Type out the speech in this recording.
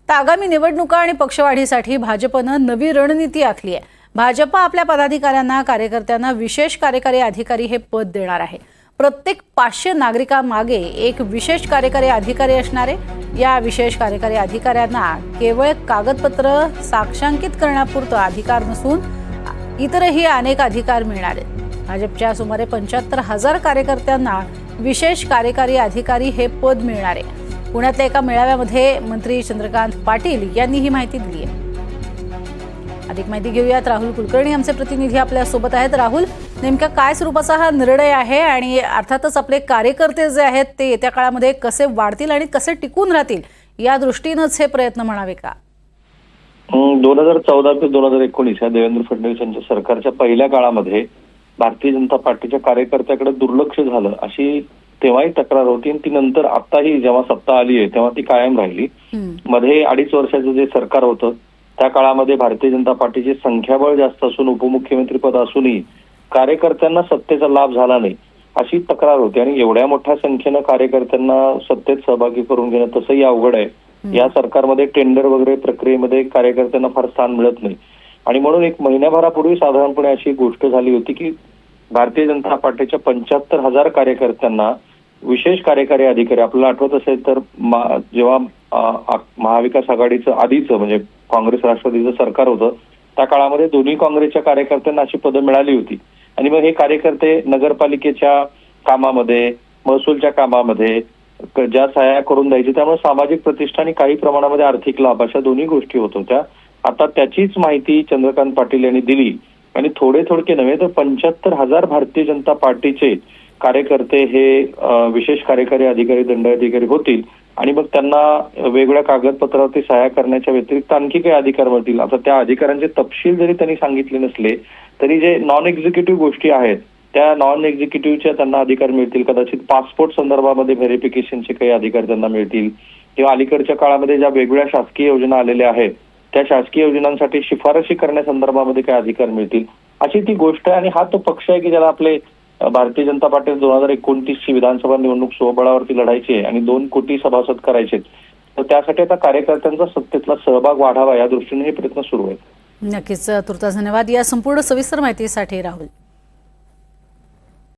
तर आगामी निवडणुका आणि पक्षवाढीसाठी भाजपनं नवी रणनीती आखली आहे। भाजप आपल्या पदाधिकाऱ्यांना कार्यकर्त्यांना विशेष कार्यकारी अधिकारी हे पद देणार आहे। प्रत्येक 500 नागरिकांमागे एक विशेष कार्यकारी अधिकारी असणार आहे। या विशेष कार्यकारी अधिकाऱ्यांना केवळ कागदपत्र साक्षांकित करण्यापुरता अधिकार नसून इतरही अनेक अधिकार मिळणार आहेत। भाजपच्या सुमारे 75,000 कार्यकर्त्यांना विशेष कार्यकारी अधिकारी हे पद मिळणार आहे। पुण्यातल्या एका मेळाव्यामध्ये मंत्री चंद्रकांत पाटील यांनी ही माहिती दिली आहे। अधिक माहिती घेऊयात, राहुल कुलकर्णी आमचे प्रतिनिधी आपल्या सोबत आहेत। राहुल, नेमका काय स्वरूपाचा हा निर्णय आहे आणि अर्थातच आपले कार्यकर्ते जे आहेत ते येत्या काळामध्ये कसे वाढतील आणि कसे टिकून राहतील या दृष्टीनेच हे प्रयत्न म्हणावे का? 2014 ते 2019 या देवेंद्र फडणवीस यांच्या सरकारच्या पहिल्या काळामध्ये भारतीय जनता पार्टीच्या कार्यकर्त्याकडे दुर्लक्ष झालं अशी तेव्हाही तक्रार होती आणि ती नंतर आताही जेव्हा सत्ता आली आहे तेव्हा ती कायम राहिली। मध्ये 2.5 वर्षाचं जे सरकार होतं त्या काळामध्ये भारतीय जनता पार्टीचे संख्याबळ जास्त असून उपमुख्यमंत्री पद असूनही कार्यकर्त्यांना सत्तेचा लाभ झाला नाही अशी तक्रार होती आणि एवढ्या मोठ्या संख्येनं कार्यकर्त्यांना सत्तेत सहभागी करून घेणं तसंही अवघड आहे। या सरकारमध्ये टेंडर वगैरे प्रक्रियेमध्ये कार्यकर्त्यांना फार स्थान मिळत नाही आणि म्हणून एक महिन्याभरापूर्वी साधारणपणे अशी गोष्ट झाली होती की भारतीय जनता पार्टीच्या 75,000 कार्यकर्त्यांना विशेष कार्यकारी अधिकारी, आपल्याला आठवत असेल तर जेव्हा महाविकास आघाडीचं आधीचं म्हणजे काँग्रेस राष्ट्रवादीचं सरकार होतं त्या काळामध्ये दोन्ही काँग्रेसच्या कार्यकर्त्यांना अशी पदं मिळाली होती आणि मग हे कार्यकर्ते नगरपालिकेच्या कामामध्ये, महसूलच्या कामामध्ये ज्या सहाय्या करून द्यायची, त्यामुळे सामाजिक प्रतिष्ठा आणि काही प्रमाणामध्ये आर्थिक लाभ अशा दोन्ही गोष्टी होत होत्या। आता त्याचीच माहिती चंद्रकांत पाटील यांनी दिली आणि थोडके नव्हे तर 75,000 भारतीय जनता पार्टीचे कार्यकर्ते हे विशेष कार्यकारी अधिकारी, दंडाधिकारी होतील आणि मग त्यांना वेगवेगळ्या कागदपत्रावरती सहाय्य करण्याच्या व्यतिरिक्त आणखी काही अधिकार मिळतील। आता त्या अधिकारांचे तपशील जरी त्यांनी सांगितले नसले तरी जे नॉन एक्झिक्युटिव्ह गोष्टी आहेत त्या नॉन एक्झिक्युटिव्हच्या त्यांना अधिकार मिळतील। कदाचित पासपोर्ट संदर्भामध्ये व्हेरिफिकेशनचे काही अधिकार त्यांना मिळतील किंवा अलीकडच्या काळामध्ये ज्या वेगवेगळ्या शासकीय योजना आलेल्या आहेत त्या शासकीय योजनांसाठी शिफारशी करण्यासंदर्भामध्ये काही अधिकार मिळतील अशी ती गोष्ट आहे। आणि हा तो पक्ष आहे की ज्याला आपले भारतीय जनता पार्टी 2029 ची विधानसभा निवडणूक स्वबळावरती लढायची आहे आणि 2 कोटी सभासद करायचे, तर त्यासाठी आता कार्यकर्त्यांचा सत्तेतला सहभाग वाढावा या दृष्टीने हे प्रयत्न सुरू आहेत। नक्कीच, तुर्तास धन्यवाद या संपूर्ण सविस्तर माहितीसाठी राहुल।